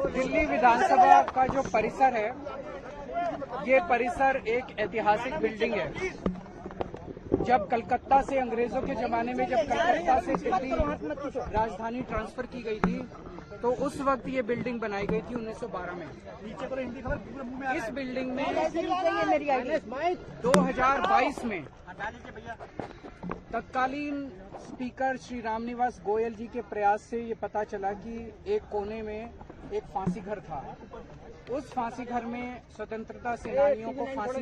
दिल्ली विधानसभा का जो परिसर है, ये परिसर एक ऐतिहासिक बिल्डिंग है। जब कलकत्ता से अंग्रेजों के जमाने में जब कलकत्ता से दिल्ली राजधानी ट्रांसफर की गई थी, तो उस वक्त ये बिल्डिंग बनाई गई थी 1912 में। इस बिल्डिंग में 2022 में तत्कालीन स्पीकर श्री रामनिवास गोयल जी के प्रयास से ये पता चला कि एक कोने में एक फांसी घर था। उस फांसी घर में स्वतंत्रता सेनानियों को फांसी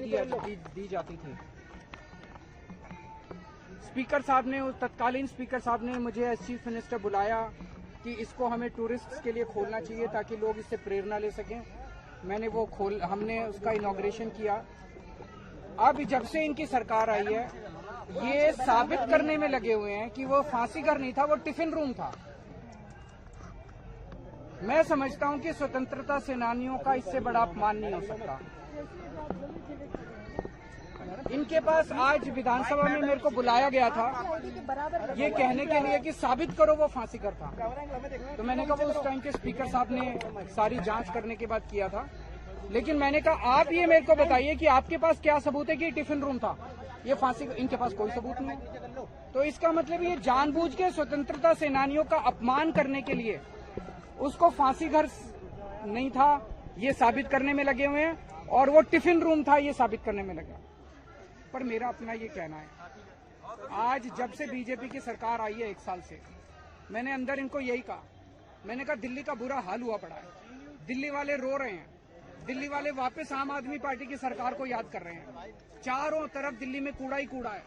दी जाती थी। स्पीकर साहब ने, तत्कालीन स्पीकर साहब ने मुझे एज चीफ मिनिस्टर बुलाया कि इसको हमें टूरिस्ट्स के लिए खोलना चाहिए ताकि लोग इससे प्रेरणा ले सकें। हमने उसका इनॉग्रेशन किया। अब जब से इनकी सरकार आई है, ये साबित करने में लगे हुए हैं कि वो फांसी घर नहीं था, वो टिफिन रूम था। मैं समझता हूं कि स्वतंत्रता सेनानियों का इससे बड़ा अपमान नहीं हो सकता। इनके पास आज विधानसभा में मेरे को बुलाया गया था ये कहने के लिए कि साबित करो वो फांसी घर था। तो मैंने कहा वो उस टाइम के स्पीकर साहब ने सारी जांच करने के बाद किया था, लेकिन मैंने कहा आप ये मेरे को बताइए कि आपके पास क्या सबूत है कि टिफिन रूम था, ये फांसी। इनके पास कोई सबूत नहीं। तो इसका मतलब ये जानबूझ के स्वतंत्रता सेनानियों का अपमान करने के लिए उसको फांसी घर नहीं था ये साबित करने में लगे हुए हैं, और वो टिफिन रूम था ये साबित करने में लगे। पर मेरा अपना ये कहना है, आज जब से बीजेपी की सरकार आई है 1 साल से, मैंने अंदर इनको यही कहा, मैंने कहा दिल्ली का बुरा हाल हुआ पड़ा है, दिल्ली वाले रो रहे हैं, दिल्ली वाले वापस आम आदमी पार्टी की सरकार को याद कर रहे हैं। चारों तरफ दिल्ली में कूड़ा ही कूड़ा है,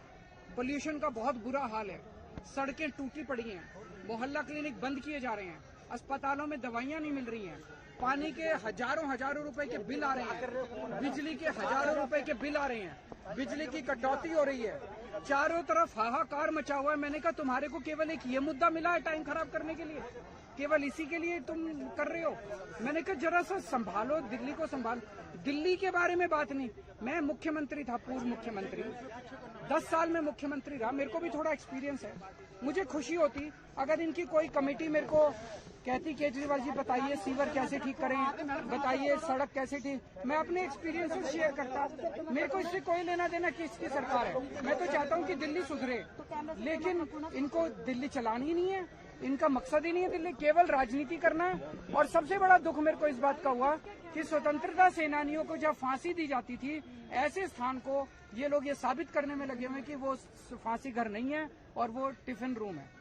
पोल्यूशन का बहुत बुरा हाल है, सड़कें टूटी पड़ी हैं, मोहल्ला क्लिनिक बंद किए जा रहे हैं, अस्पतालों में दवाइयां नहीं मिल रही हैं, पानी के हजारों रुपए के बिल आ रहे हैं, बिजली के हजारों रुपए के बिल आ रहे हैं, बिजली की कटौती हो रही है, चारों तरफ हाहाकार मचा हुआ है। मैंने कहा तुम्हारे को केवल एक ये मुद्दा मिला है टाइम खराब करने के लिए, केवल इसी के लिए तुम कर रहे हो। मैंने कहा जरा सा संभालो, दिल्ली को संभालो। दिल्ली के बारे में बात नहीं, मैं मुख्यमंत्री था, पूर्व मुख्यमंत्री, 10 साल में मुख्यमंत्री रहा, मेरे को भी थोड़ा एक्सपीरियंस है। मुझे खुशी होती अगर इनकी कोई कमेटी मेरे को कहती केजरीवाल जी बताइए सीवर कैसे ठीक करें, बताइए सड़क कैसे ठीक, मैं अपने एक्सपीरियंस से शेयर करता। मेरे को इससे कोई लेना देना किसकी सरकार है, मैं तो चाहता हूँ कि दिल्ली सुधरे, लेकिन इनको दिल्ली चलानी नहीं है, इनका मकसद ही नहीं है दिल्ली, केवल राजनीति करना है। और सबसे बड़ा दुख मेरे को इस बात का हुआ कि स्वतंत्रता सेनानियों को जब फांसी दी जाती थी, ऐसे स्थान को ये लोग ये साबित करने में लगे हुए कि वो फांसी घर नहीं है और वो टिफिन रूम है।